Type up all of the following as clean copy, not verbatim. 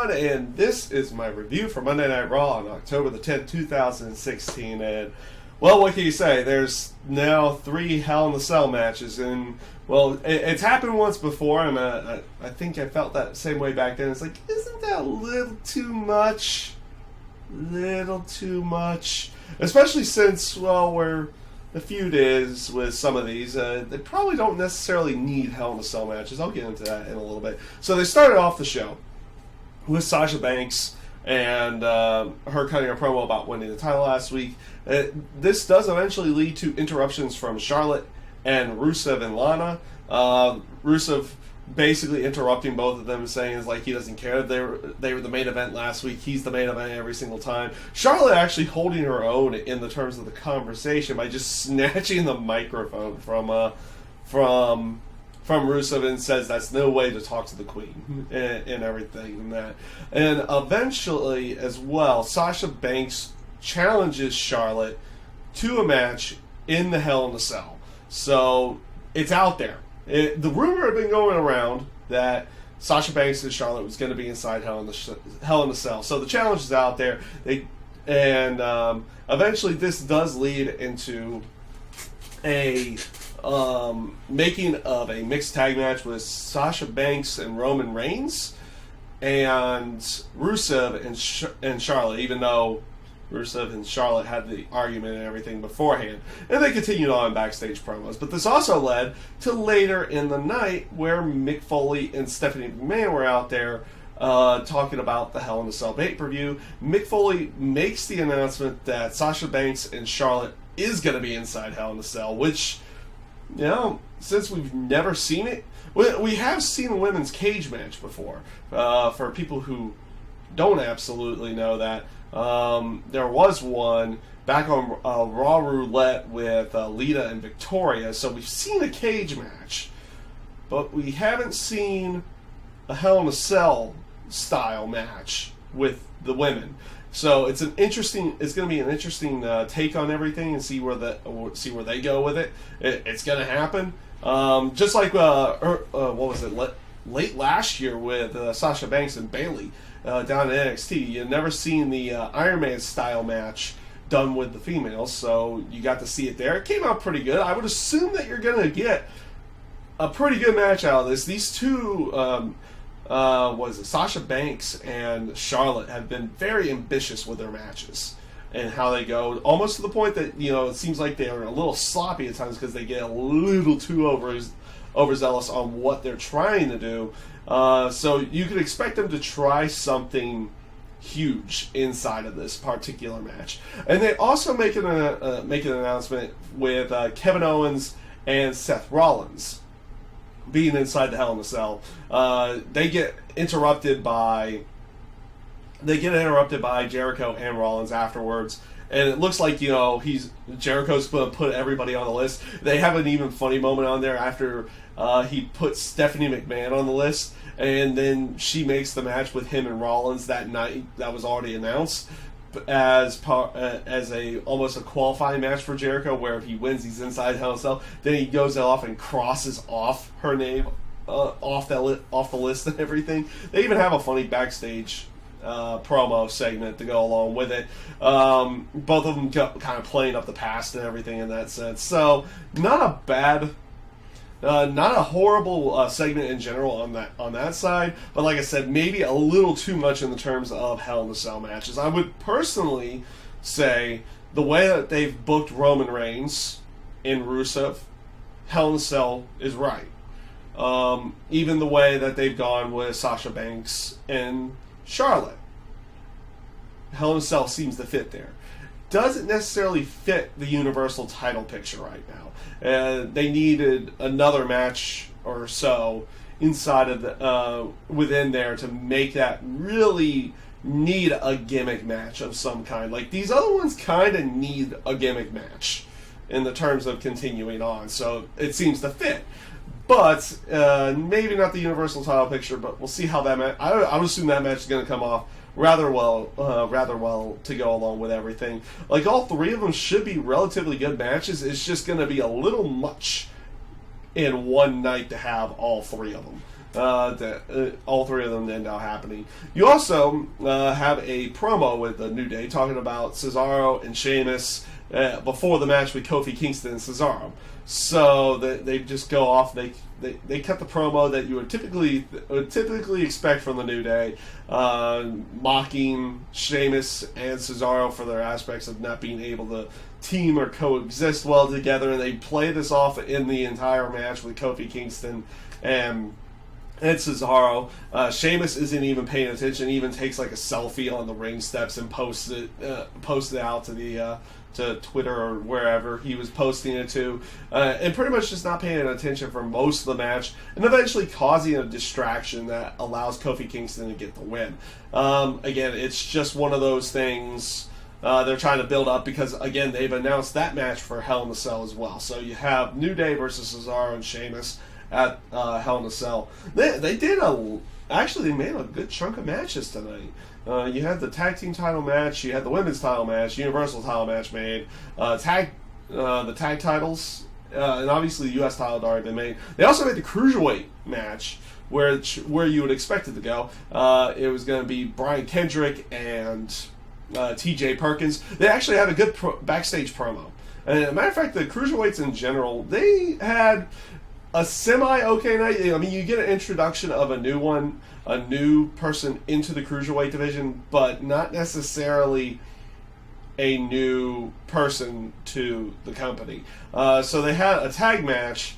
everyone, and this is my review for Monday Night Raw on October the 10th, 2016, and, well, what can you say? There's now 3 Hell in the Cell matches, and, well, it's happened once before, and I think I felt that same way back then. It's like, isn't that a little too much? Little too much? Especially since, well, the feud is with some of these. They probably don't necessarily need Hell in a Cell matches. I'll get into that in a little bit. So they started off the show with Sasha Banks and her cutting a promo about winning the title last week. This does eventually lead to interruptions from Charlotte and Rusev and Lana. Rusev basically interrupting both of them, saying it's like he doesn't care. They were the main event last week. He's the main event every single time. Charlotte actually holding her own in the terms of the conversation by just snatching the microphone from Rusev and says that's no way to talk to the Queen and everything and that. And eventually, as well, Sasha Banks challenges Charlotte to a match in the Hell in a Cell. So it's out there. The rumor had been going around that Sasha Banks and Charlotte was going to be inside Hell in the Cell. So the challenge is out there. Eventually this does lead into a making of a mixed tag match with Sasha Banks and Roman Reigns and Rusev and Charlotte, even though Rusev and Charlotte had the argument and everything beforehand. And they continued on backstage promos. But this also led to later in the night where Mick Foley and Stephanie McMahon were out there talking about the Hell in a Cell pay-per-view. Mick Foley makes the announcement that Sasha Banks and Charlotte is going to be inside Hell in a Cell, which, you know, since we've never seen it, we have seen a women's cage match before. For people who don't absolutely know that, there was one back on Raw Roulette with Lita and Victoria, so we've seen a cage match, but we haven't seen a Hell in a Cell style match with the women. So it's going to be an interesting take on everything and see where they go with it. It's going to happen. Just like what was it? Late last year with Sasha Banks and Bayley. Down at NXT. You've never seen the Iron Man style match done with the females, so you got to see it there. It came out pretty good. I would assume that you're going to get a pretty good match out of this. These two, Sasha Banks and Charlotte have been very ambitious with their matches and how they go, almost to the point that, you know, it seems like they're a little sloppy at times because they get a little too overzealous on what they're trying to do. So you could expect them to try something huge inside of this particular match. And they also make an announcement with Kevin Owens and Seth Rollins being inside the Hell in a Cell. They get interrupted by Jericho and Rollins afterwards. And it looks like, you know, Jericho's going to put everybody on the list. They have an even funny moment on there after he puts Stephanie McMahon on the list, and then she makes the match with him and Rollins that night that was already announced as almost a qualifying match for Jericho, where if he wins, he's inside Hell in a Cell. Then he goes off and crosses off her name off the list and everything. They even have a funny backstage promo segment to go along with it. Both of them kind of playing up the past and everything in that sense. So not a horrible segment in general on that side, but like I said, maybe a little too much in the terms of Hell in a Cell matches. I would personally say the way that they've booked Roman Reigns in Rusev, Hell in a Cell is right. Even the way that they've gone with Sasha Banks and Charlotte, Hell in a Cell seems to fit there. Doesn't necessarily fit the Universal title picture right now. They needed another match or so inside of within there to make that really need a gimmick match of some kind. Like these other ones kind of need a gimmick match in the terms of continuing on. So it seems to fit. But maybe not the Universal title picture, but we'll see how that match. I would assume that match is going to come off rather well to go along with everything. Like all 3 of them should be relatively good matches. It's just going to be a little much in one night to have all 3 of them. All three of them end up happening. You also have a promo with the New Day talking about Cesaro and Sheamus before the match with Kofi Kingston and Cesaro. So they just go off. They cut the promo that you would typically expect from the New Day, mocking Sheamus and Cesaro for their aspects of not being able to team or coexist well together, and they play this off in the entire match with Kofi Kingston and Cesaro. Sheamus isn't even paying attention. He even takes like a selfie on the ring steps and posts it out to the to Twitter or wherever he was posting it to, and pretty much just not paying attention for most of the match, and eventually causing a distraction that allows Kofi Kingston to get the win. Again, it's just one of those things they're trying to build up because, again, they've announced that match for Hell in a Cell as well. So you have New Day versus Cesaro and Sheamus at Hell in a Cell. They made a good chunk of matches tonight. You had the tag team title match, you had the women's title match, Universal title match made, the tag titles, and obviously the U.S. title had already been made. They also made the cruiserweight match where you would expect it to go. It was going to be Brian Kendrick and T.J. Perkins. They actually had a good backstage promo. And as a matter of fact, the cruiserweights in general, they had a semi-okay night. I mean, you get an introduction of a new person into the cruiserweight division, but not necessarily a new person to the company. So they had a tag match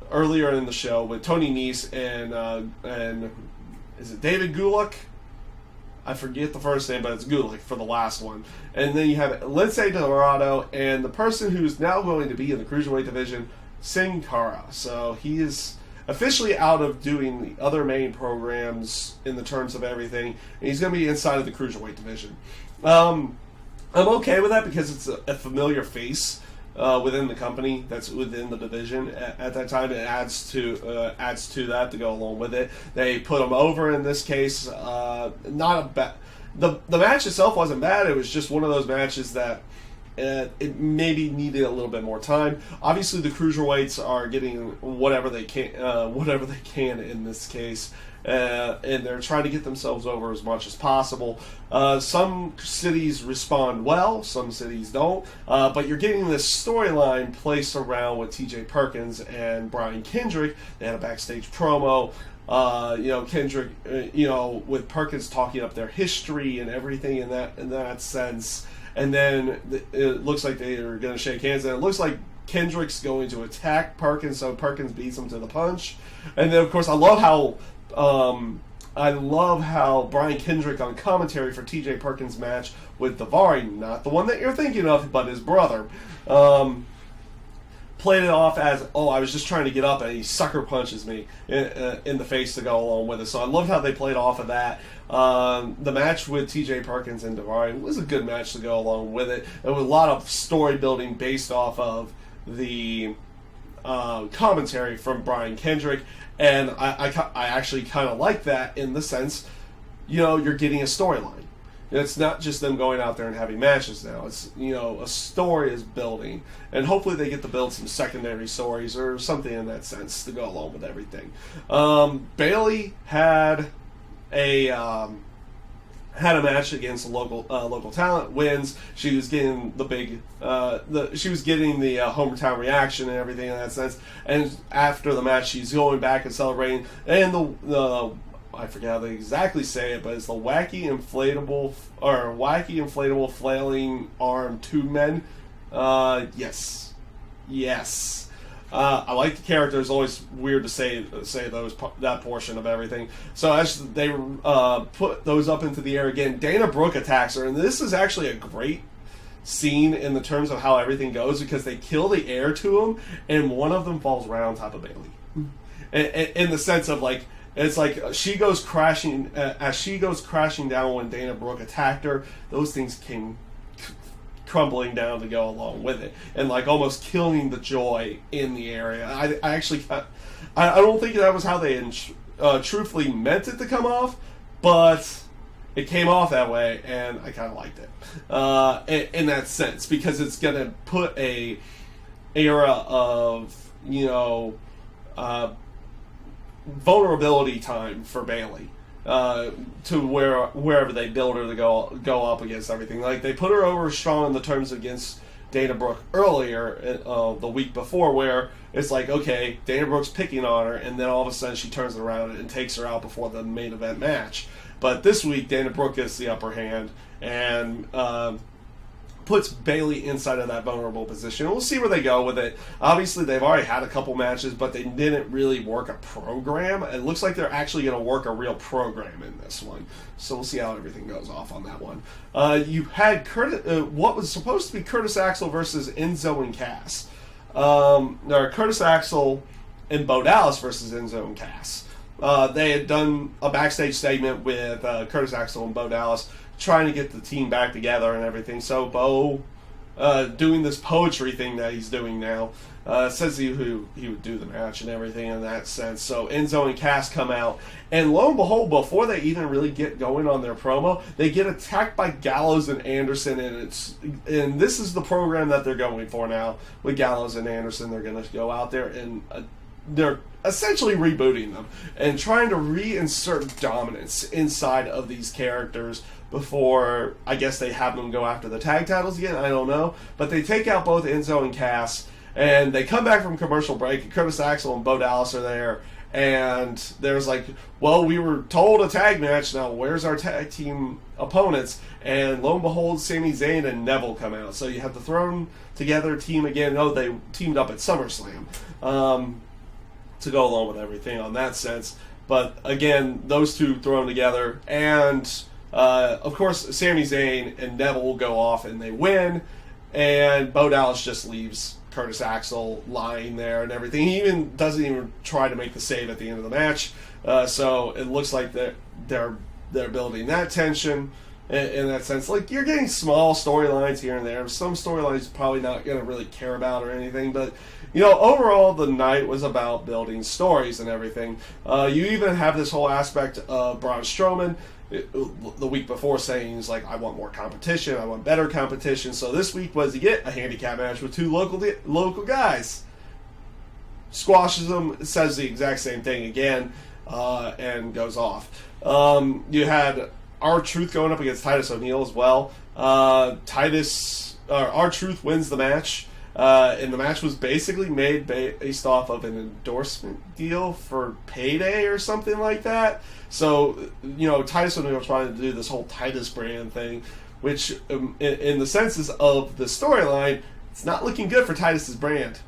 earlier in the show with Tony Nese and is it David Gulak? I forget the first name, but it's Gulak for the last one. And then you have Lindsay Dorado and the person who's now going to be in the cruiserweight division, Sin Cara. So he is officially out of doing the other main programs in the terms of everything, and he's going to be inside of the cruiserweight division. I'm okay with that because it's a familiar face within the company that's within the division. At that time, it adds to that to go along with it. They put him over in this case. Not a bad. The match itself wasn't bad. It was just one of those matches that it maybe needed a little bit more time. Obviously, the cruiserweights are getting whatever they can in this case, and they're trying to get themselves over as much as possible. Some cities respond well, some cities don't, but you're getting this storyline placed around with T.J. Perkins and Brian Kendrick. They had a backstage promo. Kendrick, with Perkins talking up their history and everything in that sense. And then it looks like they are going to shake hands, and it looks like Kendrick's going to attack Perkins, so Perkins beats him to the punch. And then, of course, I love how Brian Kendrick on commentary for T.J. Perkins' match with Daivari, not the one that you're thinking of, but his brother, played it off as, I was just trying to get up, and he sucker punches me in the face to go along with it. So I loved how they played off of that. The match with T.J. Perkins and Daivari was a good match to go along with it. There was a lot of story building based off of the commentary from Brian Kendrick, and I actually kind of like that in the sense, you're getting a storyline. It's not just them going out there and having matches now. It's, a story is building, and hopefully they get to build some secondary stories or something in that sense to go along with everything. Bayley had a match against a local talent, wins. She was getting the hometown reaction and everything in that sense. And after the match, she's going back and celebrating. And the I forget how they exactly say it, but it's the wacky inflatable flailing arm tube men. Yes. I like the character. It's always weird to say that portion of everything. So as they put those up into the air again, Dana Brooke attacks her, and this is actually a great scene in the terms of how everything goes because they kill the air to him, and one of them falls right on top of Bayley. In the sense of like, it's like she goes crashing down when Dana Brooke attacked her. Those things came crumbling down to go along with it, and like almost killing the joy in the area. I don't think that was how they truthfully meant it to come off, but it came off that way, and I kind of liked it in that sense because it's gonna put a era of vulnerability time for Bayley. To wherever they build her to go up against everything. Like, they put her over strong in the terms against Dana Brooke earlier, the week before, where it's like, okay, Dana Brooke's picking on her, and then all of a sudden she turns it around and takes her out before the main event match. But this week, Dana Brooke gets the upper hand and puts Bayley inside of that vulnerable position. We'll see where they go with it. Obviously, they've already had a couple matches, but they didn't really work a program. It looks like they're actually going to work a real program in this one. So we'll see how everything goes off on that one. You had what was supposed to be Curtis Axel versus Enzo and Cass. Or Curtis Axel and Bo Dallas versus Enzo and Cass. They had done a backstage segment with Curtis Axel and Bo Dallas, trying to get the team back together and everything. So Bo, doing this poetry thing that he's doing now, says he would do the match and everything in that sense. So Enzo and Cass come out, and lo and behold, before they even really get going on their promo, they get attacked by Gallows and Anderson, and this is the program that they're going for now with Gallows and Anderson. They're going to go out there and they're essentially rebooting them and trying to reinsert dominance inside of these characters before, I guess, they have them go after the tag titles again. I don't know. But they take out both Enzo and Cass, and they come back from commercial break, and Curtis Axel and Bo Dallas are there, and there's like, well, we were told a tag match, now where's our tag team opponents? And lo and behold, Sami Zayn and Neville come out. So you have the thrown together team again. No, they teamed up at SummerSlam to go along with everything on that sense. But again, those two thrown together, and of course, Sami Zayn and Neville will go off and they win, and Bo Dallas just leaves Curtis Axel lying there and everything. He doesn't even try to make the save at the end of the match. So it looks like they're building that tension in that sense. Like, you're getting small storylines here and there. Some storylines you're probably not going to really care about or anything, but overall the night was about building stories and everything. You even have this whole aspect of Braun Strowman the week before saying, he's like, I want more competition, I want better competition. So this week, what does he get? A handicap match with two local guys. Squashes them, says the exact same thing again, and goes off. You had R-Truth going up against Titus O'Neil as well. R-Truth wins the match. And the match was basically made based off of an endorsement deal for Payday or something like that. So, Titus O'Neil was trying to do this whole Titus brand thing, which, in the senses of the storyline, it's not looking good for Titus's brand.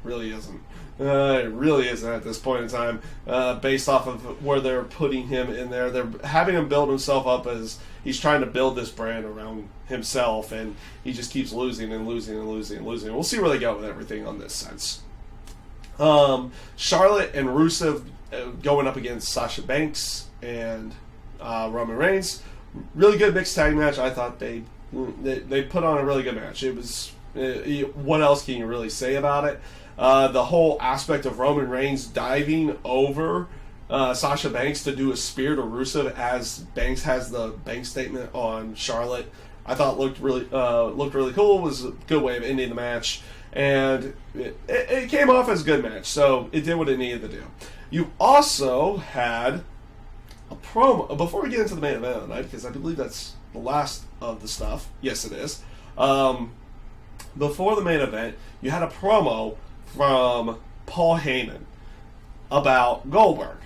Really isn't. It really isn't at this point in time, based off of where they're putting him in there. They're having him build himself up as he's trying to build this brand around himself, and he just keeps losing and losing and losing and losing. We'll see where they go with everything on this sense. Charlotte and Rusev going up against Sasha Banks and Roman Reigns. Really good mixed tag match. I thought they put on a really good match. It was, what else can you really say about it? The whole aspect of Roman Reigns diving over Sasha Banks to do a spear to Rusev as Banks has the bank statement on Charlotte, I thought looked really cool. It was a good way of ending the match, and it came off as a good match, so it did what it needed to do. You also had a promo before we get into the main event of the night, because I believe that's the last of the stuff. Yes, it is. Before the main event, you had a promo from Paul Heyman about Goldberg.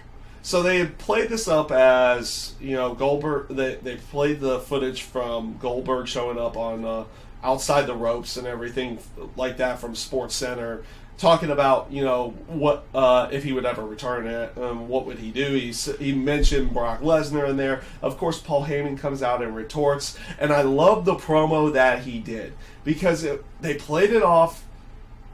So they played this up as, Goldberg. They played the footage from Goldberg showing up on outside the ropes and everything like that from Sports Center, talking about what if he would ever return it, what would he do? He mentioned Brock Lesnar in there. Of course, Paul Heyman comes out and retorts, and I love the promo that he did because they played it off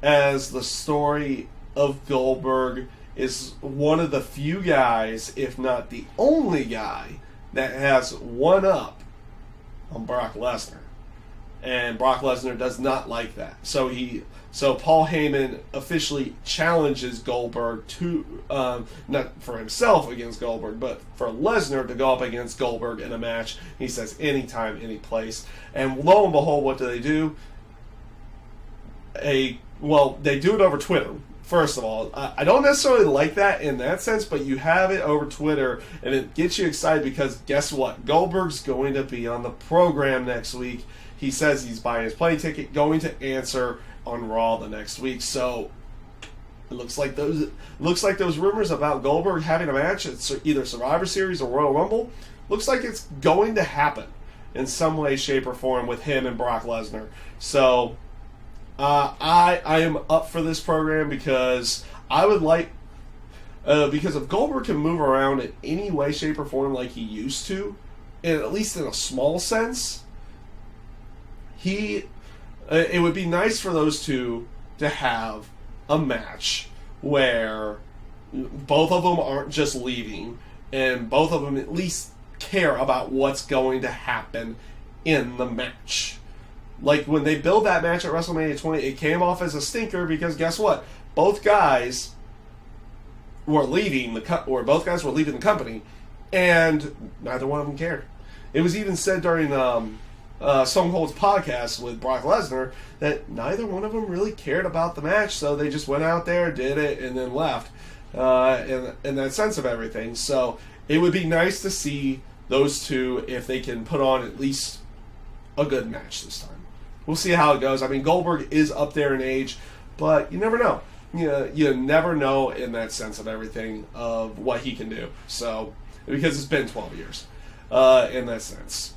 as the story of Goldberg is one of the few guys, if not the only guy, that has one up on Brock Lesnar. And Brock Lesnar does not like that. So Paul Heyman officially challenges Goldberg to, not for himself against Goldberg, but for Lesnar to go up against Goldberg in a match. He says anytime, any place. And lo and behold, what do? They do it over Twitter First of all, I don't necessarily like that in that sense, but you have it over Twitter, and it gets you excited because guess what? Goldberg's going to be on the program next week. He says he's buying his plane ticket, going to answer on Raw the next week. So it looks like those rumors about Goldberg having a match at either Survivor Series or Royal Rumble looks like it's going to happen in some way, shape, or form with him and Brock Lesnar. So I am up for this program because I would like because if Goldberg can move around in any way, shape, or form like he used to, and at least in a small sense, it would be nice for those two to have a match where both of them aren't just leaving, and both of them at least care about what's going to happen in the match. Like when they build that match at WrestleMania 20, it came off as a stinker because guess what? Both guys were leaving the company, and neither one of them cared. It was even said during Stone Cold's podcast with Brock Lesnar that neither one of them really cared about the match, so they just went out there, did it, and then left. In that sense of everything. So it would be nice to see those two if they can put on at least a good match this time. We'll see how it goes. I mean, Goldberg is up there in age, but you never know. You never know in that sense of everything of what he can do. So because it's been 12 years in that sense.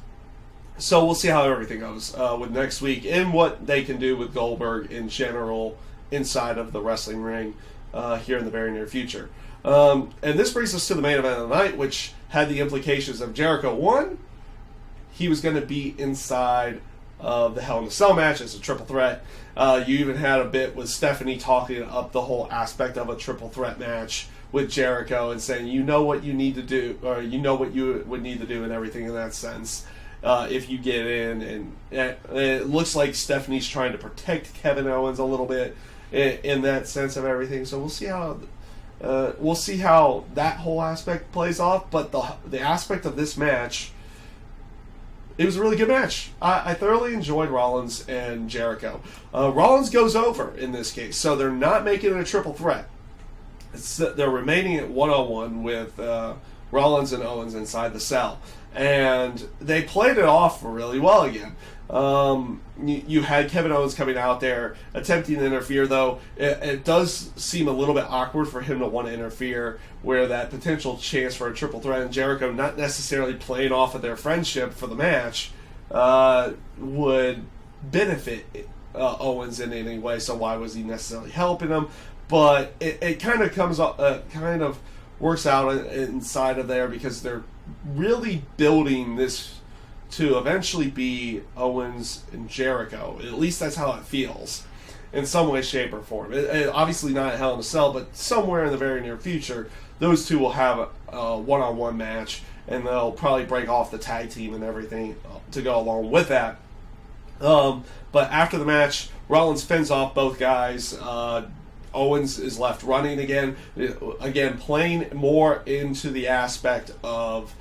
So we'll see how everything goes with next week and what they can do with Goldberg in general inside of the wrestling ring here in the very near future. And this brings us to the main event of the night, which had the implications of Jericho. One, he was going to be inside of the Hell in a Cell match as a triple threat. You even had a bit with Stephanie talking up the whole aspect of a triple threat match with Jericho and saying, you know what you need to do, or you know what you would need to do and everything in that sense. If you get in, and it looks like Stephanie's trying to protect Kevin Owens a little bit in that sense of everything. So we'll see how that whole aspect plays off. But the aspect of this match, it was a really good match. I thoroughly enjoyed Rollins and Jericho. Rollins goes over in this case, so they're not making it a triple threat. They're remaining at 1-on-1 with Rollins and Owens inside the cell. And they played it off really well again. You had Kevin Owens coming out there attempting to interfere, though it does seem a little bit awkward for him to want to interfere, where that potential chance for a triple threat and Jericho not necessarily playing off of their friendship for the match would benefit Owens in any way, so why was he necessarily helping him? But it kind of comes up, kind of works out inside of there because they're really building this to eventually be Owens and Jericho. At least that's how it feels in some way, shape, or form. Obviously not at Hell in a Cell, but somewhere in the very near future, those two will have a one-on-one match, and they'll probably break off the tag team and everything to go along with that. But after the match, Rollins fends off both guys. Owens is left running again playing more into the aspect of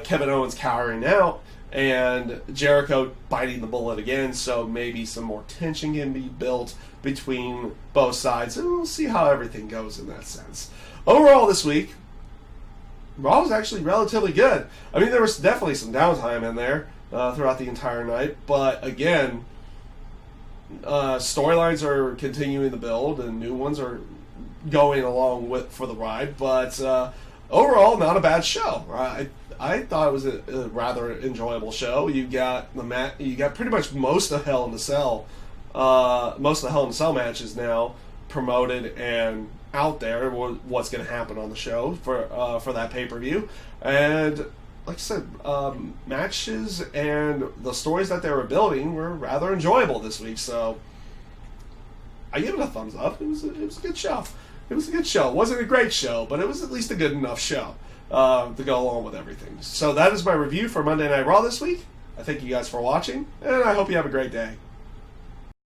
Kevin Owens cowering out and Jericho biting the bullet again, so maybe some more tension can be built between both sides, and we'll see how everything goes in that sense. Overall this week, Raw was actually relatively good. I mean, there was definitely some downtime in there throughout the entire night, but again, storylines are continuing to build and new ones are going along for the ride, but overall not a bad show. I thought it was a rather enjoyable show. You got pretty much most of Hell in a Cell matches now promoted and out there. What's going to happen on the show for that pay-per-view, and like I said, matches and the stories that they were building were rather enjoyable this week. So I give it a thumbs up. It was a good show. It was a good show. It wasn't a great show, but it was at least a good enough show to go along with everything. So that is my review for Monday Night Raw this week. I thank you guys for watching, and I hope you have a great day.